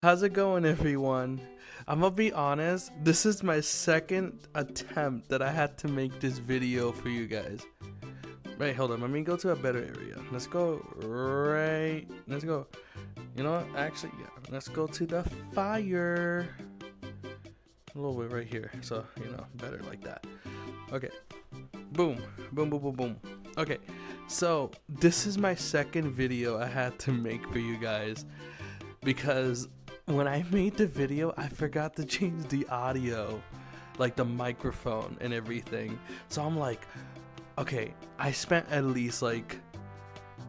How's it going, everyone? I'm gonna be honest, this is my second attempt that I had to make this video for you guys. Right, hold on, let me go to a better area. Let's go let's go. You know what, actually, yeah, let's go to the fire. A little bit right here, so, better like that. Okay, boom, boom, boom, boom, boom. Okay, so this is my second video I had to make for you guys because when I made the video, I forgot to change the audio, like the microphone and everything. So I'm like, okay, I spent at least like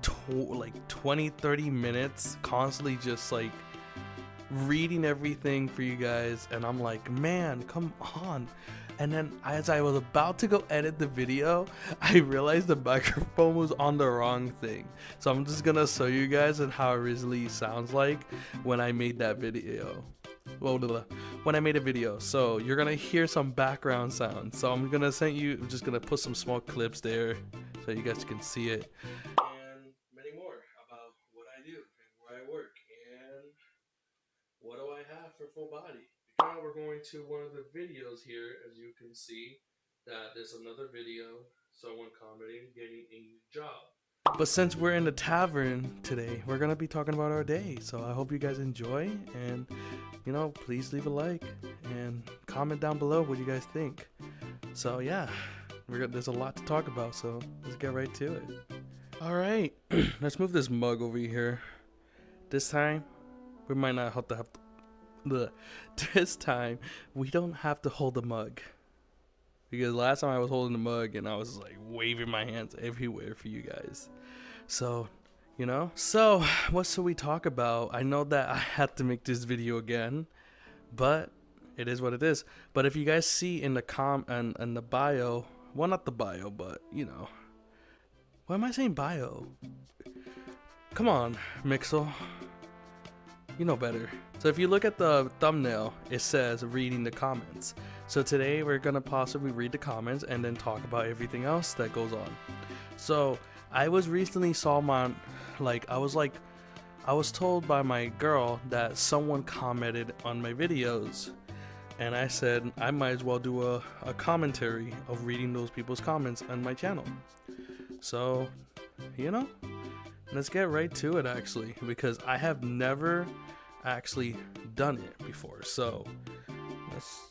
20-30 minutes constantly just like reading everything for you guys, and I'm like, man, come on. And then as I was about to go edit the video, I realized the microphone was on the wrong thing. So I'm just gonna show you guys and how it really sounds like when I made that video. Well, when I made a video. So you're gonna hear some background sounds. So I'm just gonna put some small clips there so you guys can see it. And many more about what I do and where I work and what do I have for full body. Now we're going to one of the videos here. As you can see that there's another video, someone commenting getting a new job. But since we're in the tavern today, we're gonna be talking about our day. So I hope you guys enjoy, and please leave a like and comment down below what you guys think. So yeah, there's a lot to talk about, so let's get right to it. All right, let's move this mug over here. This time we might not have to this time we don't have to hold the mug, because last time I was holding the mug and I was like waving my hands everywhere for you guys. So what should we talk about? I know that I had to make this video again, but it is what it is. But if you guys see in the and the bio, well, not the bio, but why am I saying bio? Come on, Mixel, you know better. So if you look at the thumbnail, it says reading the comments. So today we're gonna possibly read the comments and then talk about everything else that goes on. So I was recently I was told by my girl that someone commented on my videos, and I said I might as well do a commentary of reading those people's comments on my channel. So let's get right to it, actually, because I have never actually done it before. So let's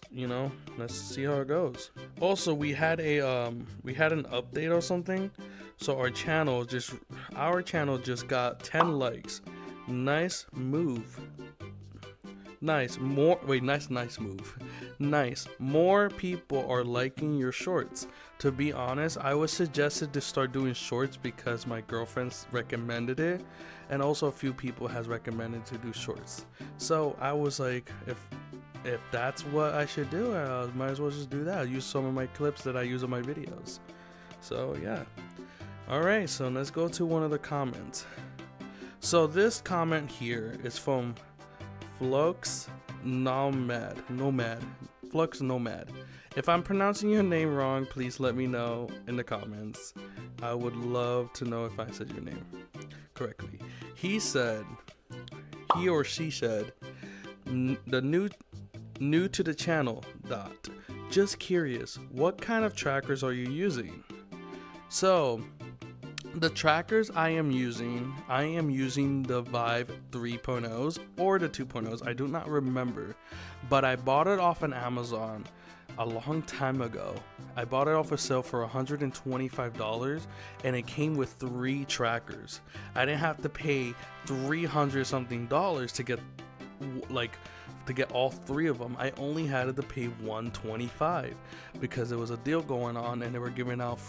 see how it goes. Also, we had an update or something, so our channel just got 10 likes. Nice move. Nice move. Nice. More people are liking your shorts. To be honest, I was suggested to start doing shorts because my girlfriend's recommended it, and also a few people has recommended to do shorts. So I was like, if that's what I should do, I might as well just do that. I'll use some of my clips that I use on my videos. So yeah. Alright, so let's go to one of the comments. So this comment here is from Flux Nomad. Flux Nomad. If I'm pronouncing your name wrong, please let me know in the comments. I would love to know if I said your name correctly. He or she said, the new to the channel, just curious, what kind of trackers are you using? So the trackers I am using the Vive 3.0s or the 2.0s. I do not remember, but I bought it off on Amazon a long time ago. I bought it off a sale for $125, and it came with 3 trackers. I didn't have to pay $300 something to get all 3 of them. I only had to pay $125 because there was a deal going on and they were giving out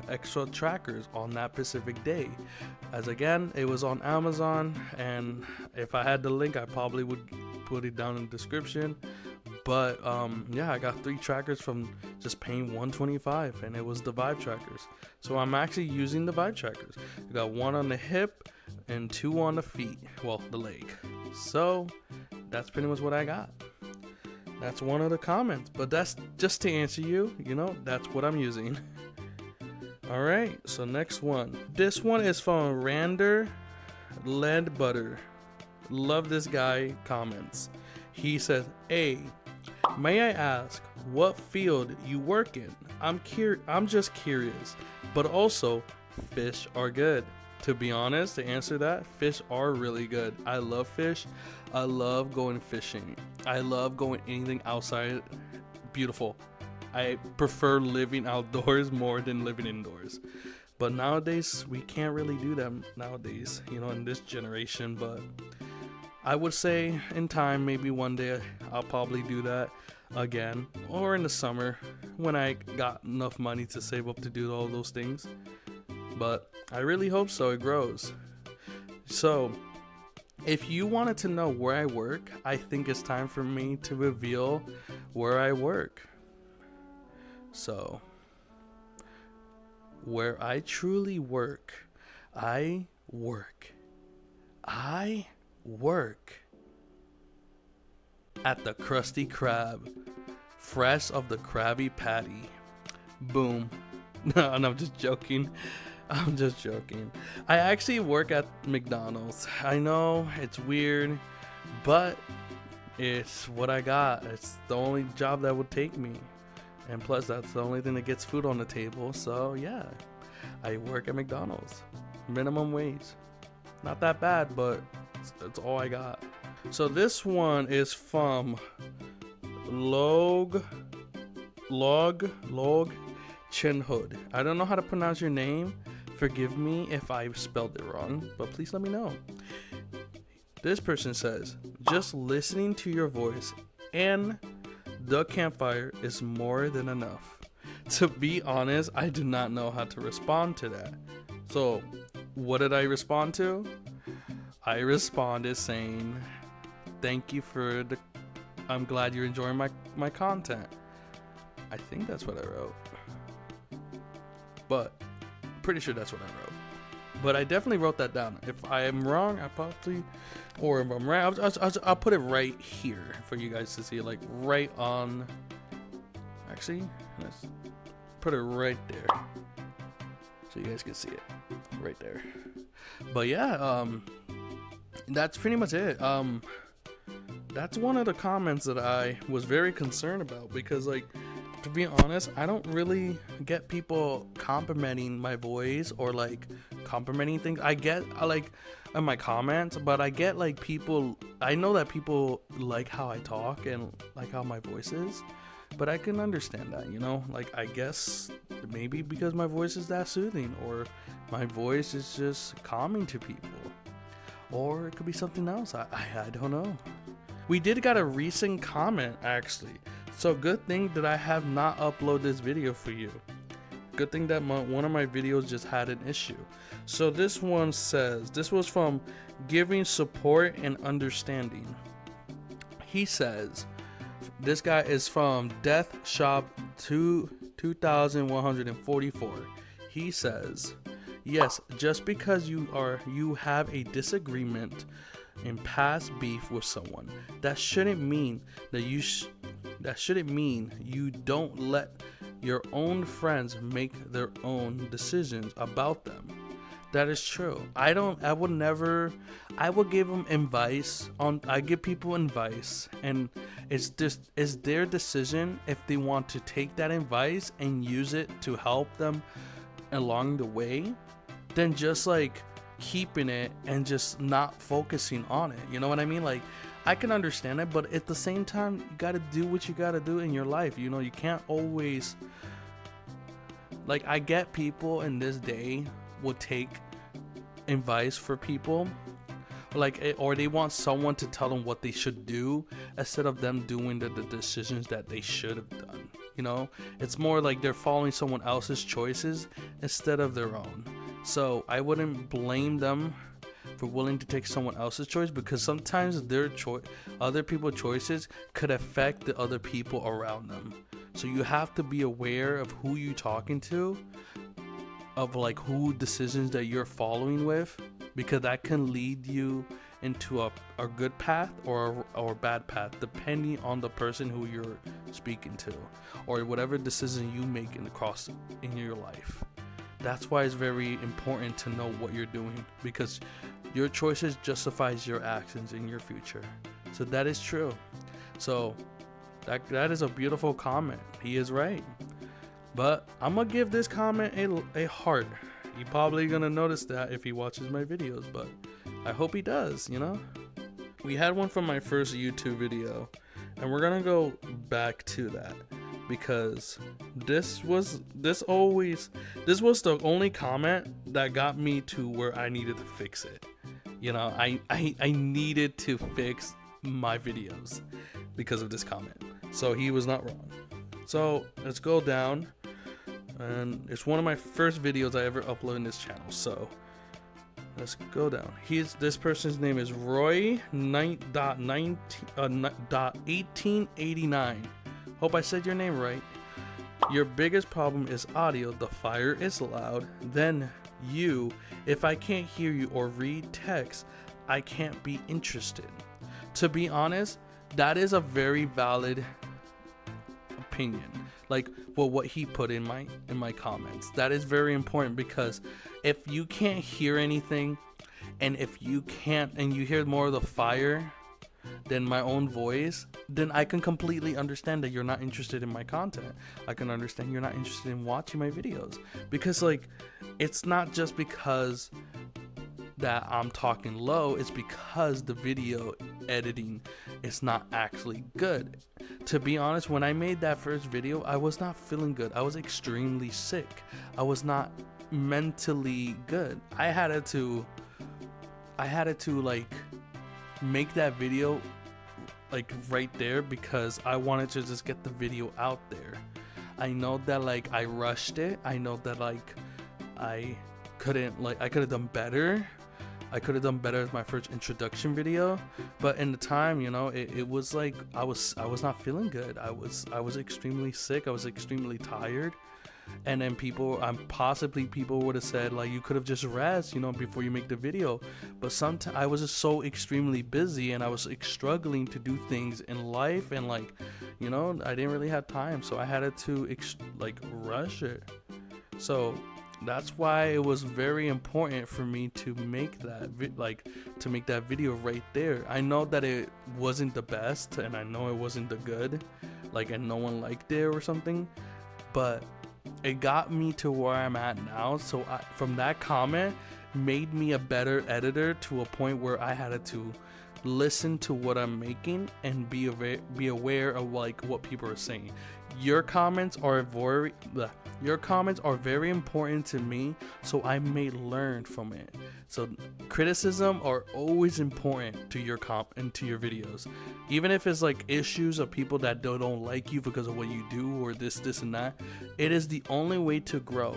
extra trackers on that specific day. As again, it was on Amazon, and if I had the link, I probably would put it down in the description. But yeah, I got 3 trackers from just paying $125, and it was the Vive trackers. So I'm actually using the Vive trackers. I got 1 on the hip and 2 on the feet, well, the leg. So that's pretty much what I got. That's one of the comments, but that's just to answer you, that's what I'm using. All right, so next one. This one is from Rander Land Butter. Love this guy comments. He says, "Hey, may I ask what field you work in? I'm just curious, but also fish are good." To be honest, to answer that, fish are really good. I love fish. I love going fishing. I love going anything outside. Beautiful. I prefer living outdoors more than living indoors. But nowadays, we can't really do that nowadays, in this generation. But I would say in time, maybe one day I'll probably do that again, or in the summer when I got enough money to save up to do all those things. But I really hope so. It grows. So if you wanted to know where I work, I think it's time for me to reveal where I work. So where I truly work, I work at the Krusty Krab, fresh of the Krabby Patty. Boom. No, I'm just joking. I actually work at McDonald's. I know it's weird, but it's what I got. It's the only job that would take me. And plus, that's the only thing that gets food on the table. So yeah, I work at McDonald's. Minimum wage. Not that bad, but it's all I got. So this one is from Log Chinhood. I don't know how to pronounce your name. Forgive me if I spelled it wrong, but please let me know. This person says, "Just listening to your voice and the campfire is more than enough." To be honest, I do not know how to respond to that. So what did I respond to? I responded saying, "Thank you for I'm glad you're enjoying my content." I think that's what I wrote, but pretty sure that's what I wrote. But I definitely wrote that down. If I am wrong, I probably, or if I'm right, I'll put it right here for you guys to see, like right on. Actually, let's put it right there so you guys can see it right there. But yeah, that's pretty much it. That's one of the comments that I was very concerned about, because like, to be honest, I don't really get people complimenting my voice or like complimenting things. I get like in my comments, but I get like people, I know that people like how I talk and like how my voice is, but I can understand that, like I guess maybe because my voice is that soothing, or my voice is just calming to people, or it could be something else. I don't know. We did got a recent comment actually. So good thing that I have not uploaded this video for you. Good thing that one of my videos just had an issue. So this one says, this was from Giving Support and Understanding. He says, this guy is from Death Shop 2144. He says, "Yes, just because you have a disagreement in past beef with someone, that shouldn't mean that you don't let your own friends make their own decisions about them." That is true. I would give them advice I give people advice, and it's their decision if they want to take that advice and use it to help them along the way, then just like keeping it and just not focusing on it. You know what I mean? Like, I can understand it, but at the same time, you gotta do what you gotta do in your life. You can't always, like, I get people in this day will take advice for people, like, or they want someone to tell them what they should do instead of them doing the decisions that they should have done. It's more like they're following someone else's choices instead of their own. So I wouldn't blame them for willing to take someone else's choice, because sometimes their other people's choices could affect the other people around them. So you have to be aware of who you're talking to, of like who decisions that you're following with, because that can lead you into a good path or a bad path, depending on the person who you're speaking to, or whatever decision you make in your life. That's why it's very important to know what you're doing, because your choices justifies your actions in your future. So that is true. So that is a beautiful comment. He is right. But I'm gonna give this comment a heart. He probably gonna notice that if he watches my videos, but I hope he does, you know? We had one from my first YouTube video, and we're gonna go back to that because this was the only comment that got me to where I needed to fix it. You know, I needed to fix my videos because of this comment. So he was not wrong. So let's go down, and it's one of my first videos I ever uploaded in this channel. So let's go down. This person's name is Roy.1889. Hope I said your name right. Your biggest problem is audio. The fire is loud. Then if I can't hear you or read text, I can't be interested. To be honest, that is a very valid opinion. Like, well, what he put in my comments, that is very important, because if you can't hear anything, and if you can't, and you hear more of the fire than my own voice, then I can completely understand that you're not interested in my content. I can understand you're not interested in watching my videos, because like, it's not just because that I'm talking low, it's because the video editing is not actually good. To be honest, when I made that first video, I was not feeling good. I was extremely sick. I was not mentally good. I had to like make that video like right there, because I wanted to just get the video out there. I know that like I rushed it. I know that like I could have done better. I could have done better as my first introduction video, but in the time, you know, it was like I was not feeling good. I was extremely sick. I was extremely tired, and then people would have said like, you could have just rest, you know, before you make the video. But sometimes I was just so extremely busy, and I was struggling to do things in life, and like, you know, I didn't really have time, so I had to rush it. So that's why it was very important for me to make that video right there. I know that it wasn't the best, and I know it wasn't the good, like, and no one liked it or something, but it got me to where I'm at now. So from that comment made me a better editor, to a point where I had to listen to what I'm making and be aware of like what people are saying. Your comments are very important to me, so I may learn from it. So criticism are always important to your and to your videos, even if it's like issues of people that don't like you because of what you do, or this and that. It is the only way to grow,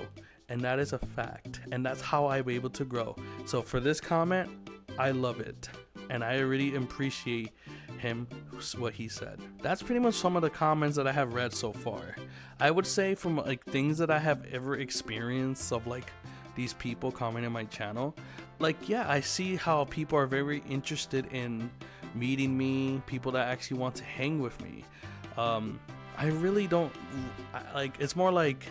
and that is a fact, and that's how I'm able to grow. So for this comment, I love it, and I really appreciate him, what he said. That's pretty much some of the comments that I have read so far. I would say from like things that I have ever experienced of like these people commenting my channel, like, yeah, I see how people are very interested in meeting me, people that actually want to hang with me. I really don't like, it's more like,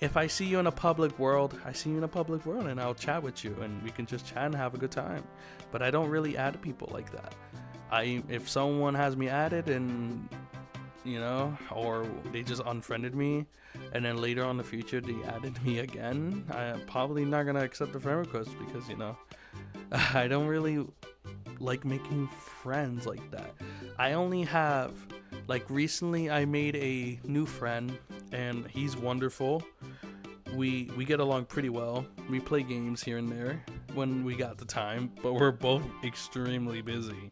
if I see you in a public world, and I'll chat with you, and we can just chat and have a good time. But I don't really add people like that. If someone has me added, and you know, or they just unfriended me, and then later on in the future they added me again, I'm probably not gonna accept the friend request, because, you know, I don't really like making friends like that. I only have, like, recently I made a new friend, and he's wonderful. We get along pretty well. We play games here and there when we got the time, but we're both extremely busy.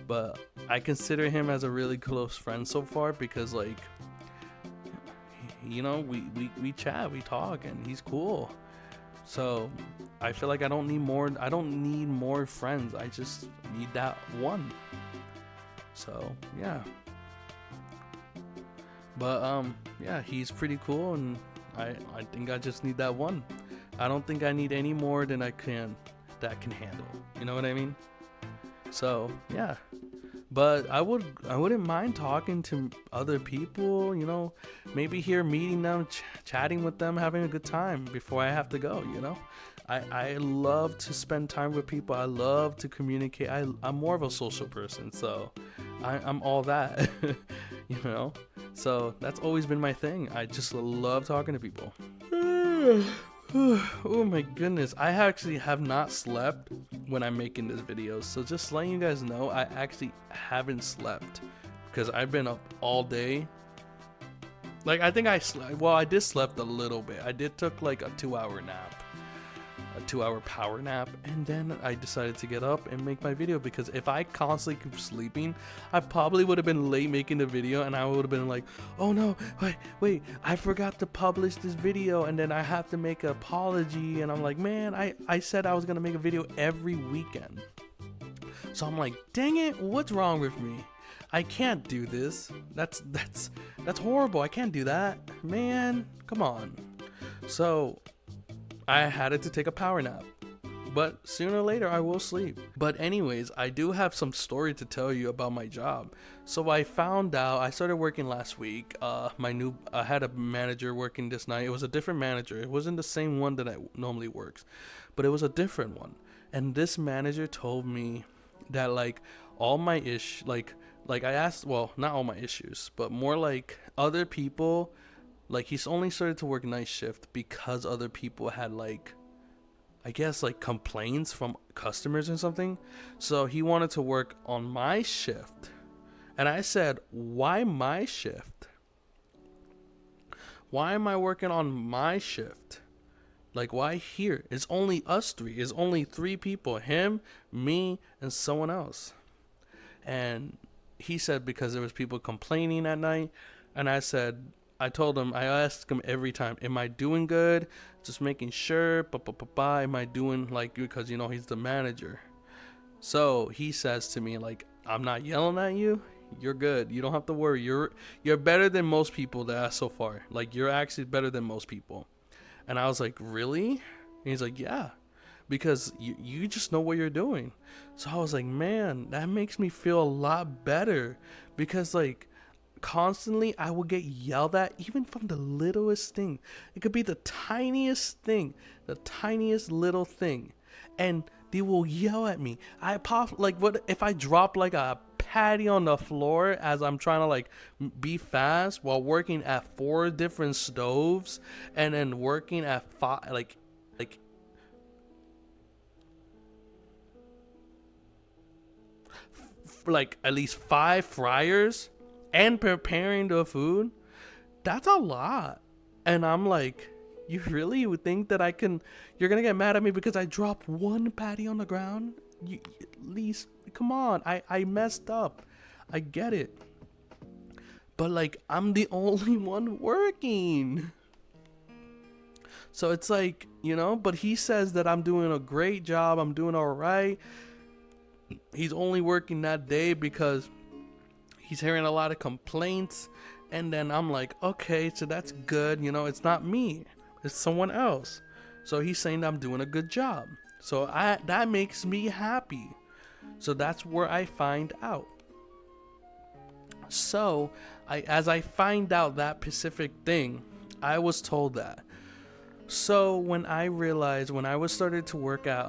But I consider him as a really close friend so far, because, like, you know, we chat, we talk, and he's cool. So I feel like I don't need more friends. I just need that one. So yeah. But yeah, he's pretty cool, and I think I just need that one. I don't think I need any more than that can handle. You know what I mean? So yeah, But I wouldn't mind talking to other people, you know, maybe here meeting them, chatting with them, having a good time before I have to go, you know. I love to spend time with people. I love to communicate. I'm more of a social person, so I'm all that, you know. So that's always been my thing. I just love talking to people. Oh my goodness, I actually have not slept when I'm making this video, so just letting you guys know, I actually haven't slept because I've been up all day. Like, I think I did slept a little bit. I did took like a 2-hour nap, a 2-hour power nap, and then I decided to get up and make my video, because if I constantly keep sleeping, I probably would have been late making the video, and I would have been like, oh no, wait, I forgot to publish this video, and then I have to make an apology, and I'm like, man, I said I was gonna make a video every weekend. So I'm like, dang it, what's wrong with me? I can't do this. That's horrible. I can't do that, man. Come on. So I had to take a power nap, but sooner or later I will sleep. But anyways, I do have some story to tell you about my job. So I found out, I started working last week. I had a manager working this night. It was a different manager. It wasn't the same one that I normally works, but it was a different one. And this manager told me that like all my like I asked, well, not all my issues, but more like other people. Like, he's only started to work night shift because other people had, like, I guess, like, complaints from customers or something. So he wanted to work on my shift. And I said, why my shift? Why am I working on my shift? Like, why here? It's only us three. It's only 3 people. Him, me, and someone else. And he said because there was people complaining at night. And I told him, I asked him every time, am I doing good? Just making sure, am I doing, like, because, you know, he's the manager. So he says to me, like, I'm not yelling at you. You're good. You don't have to worry. You're better than most people that I so far. Like, you're actually better than most people. And I was like, really? And he's like, yeah, because you just know what you're doing. So I was like, man, that makes me feel a lot better, because, like, constantly I will get yelled at, even from the littlest thing. It could be the tiniest thing, the tiniest little thing, and they will yell at me. I pop, like, what if I drop like a patty on the floor as I'm trying to like be fast while working at 4 different stoves, and then working at 5 like at least 5 fryers and preparing the food. That's a lot. And I'm like, you really would think that you're gonna get mad at me because I dropped 1 patty on the ground? At least, come on, I messed up. I get it. But, like, I'm the only one working. So it's like, you know, but he says that I'm doing a great job. I'm doing all right. He's only working that day because he's hearing a lot of complaints. And then I'm like, okay, so that's good. You know, it's not me, it's someone else. So he's saying I'm doing a good job. So that makes me happy. So that's where I find out. So as I find out that specific thing, I was told that. So when I realized, when I was started to work at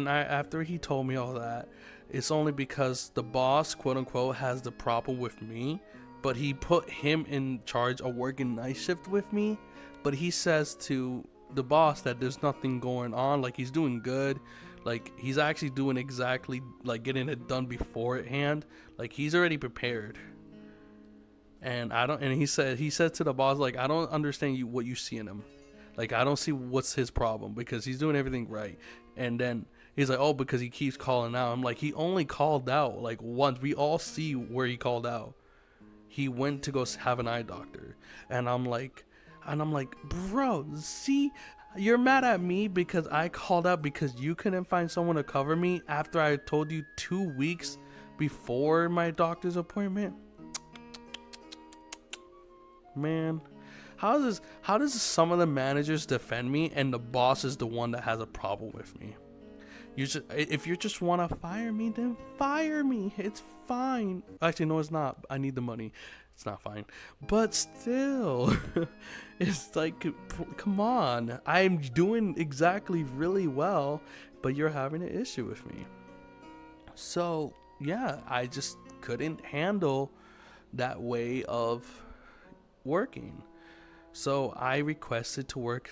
after he told me all that, it's only because the boss, quote unquote, has the problem with me, but he put him in charge of working night shift with me. But he says to the boss that there's nothing going on, like he's doing good, like he's actually doing exactly like getting it done beforehand, like he's already prepared. And he said to the boss, like, I don't understand what you see in him. Like, I don't see what's his problem, because he's doing everything right. And then he's like, oh, because he keeps calling out. I'm like, he only called out like once. We all see where he called out. He went to go have an eye doctor. And I'm like, bro, see, you're mad at me because I called out because you couldn't find someone to cover me after I told you 2 weeks before my doctor's appointment. Man, how does some of the managers defend me and the boss is the one that has a problem with me? If you just want to fire me, then fire me. It's fine. Actually, no, it's not. I need the money. It's not fine. But still, it's like, come on. I'm doing exactly really well, but you're having an issue with me. So, yeah, I just couldn't handle that way of working. So I requested to work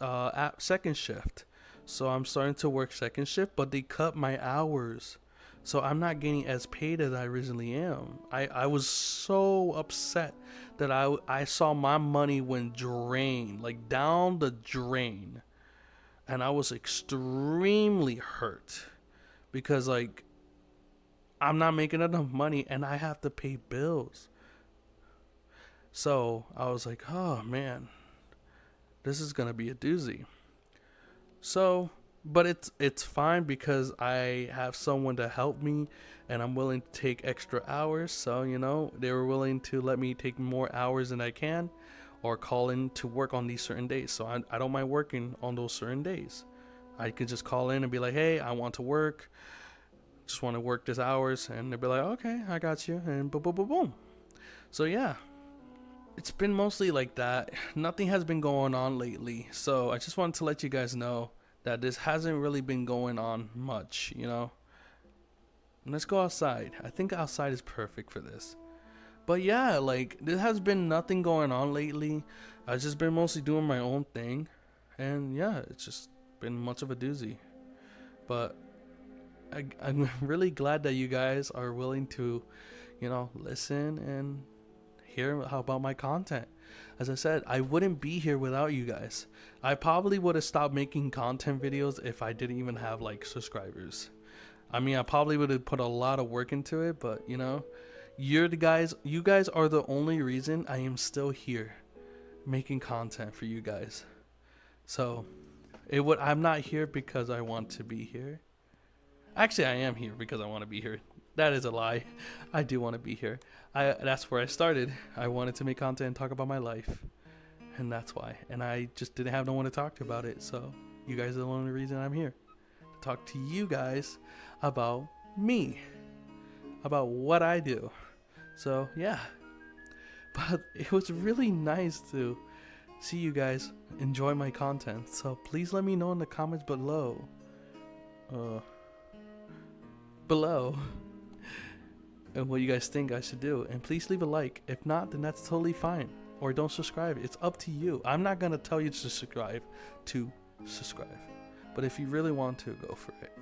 at second shift. So I'm starting to work second shift, but they cut my hours. So I'm not getting as paid as I originally am. I was so upset that I saw my money went drain, like down the drain. And I was extremely hurt because like I'm not making enough money and I have to pay bills. So I was like, oh man, this is gonna be a doozy. So, but it's fine because I have someone to help me and I'm willing to take extra hours. So, you know, they were willing to let me take more hours than I can or call in to work on these certain days. So I don't mind working on those certain days. I could just call in and be like, hey, I want to work. Just want to work this hours. And they'll be like, okay, I got you. And boom, boom, boom, boom. So, yeah. It's been mostly like that. Nothing has been going on lately. So I just wanted to let you guys know that this hasn't really been going on much, you know. And let's go outside. I think outside is perfect for this. But yeah, like there has been nothing going on lately. I've just been mostly doing my own thing. And yeah, it's just been much of a doozy. But I'm really glad that you guys are willing to, you know, listen and hear about my content. As I said, I wouldn't be here without you guys. I probably would have stopped making content videos if I didn't even have like subscribers. I mean, I probably would have put a lot of work into it, but you know, you guys are the only reason I am still here making content for you guys. So I'm not here because I want to be here. Actually, I am here because I want to be here. That is a lie. I do want to be here. That's where I started. I wanted to make content and talk about my life. And that's why. And I just didn't have no one to talk to about it. So you guys are the only reason I'm here. To talk to you guys about me. About what I do. So yeah. But it was really nice to see you guys enjoy my content. So please let me know in the comments below. And what you guys think I should do. And please leave a like. If not, then that's totally fine. Or don't subscribe. It's up to you. I'm not going to tell you to subscribe. But if you really want to, go for it.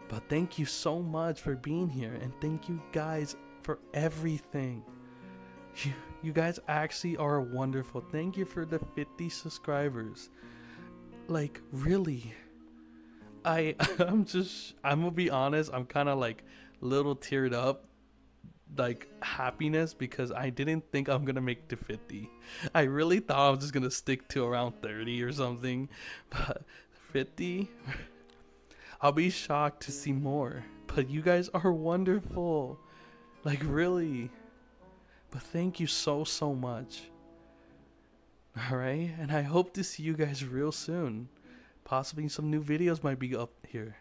But thank you so much for being here. And thank you guys for everything. You guys actually are wonderful. Thank you for the 50 subscribers. Like, really. I'm gonna be honest. I'm kind of like little teared up. Like happiness because I didn't think I'm gonna make to 50. I really thought I was just gonna stick to around 30 or something, but 50, I'll be shocked to see more. But you guys are wonderful, like really. But thank you so much. All right, and I hope to see you guys real soon. Possibly some new videos might be up here.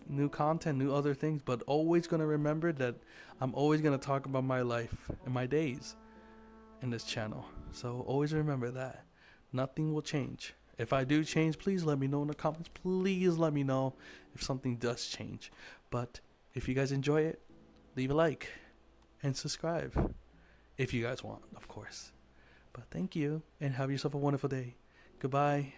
New content, new other things, but always gonna remember that I'm always gonna talk about my life and my days in this channel. So always remember that. Nothing will change. If I do change, please let me know in the comments. Please let me know if something does change. But if you guys enjoy it, leave a like and subscribe. If you guys want, of course. But thank you and have yourself a wonderful day. Goodbye.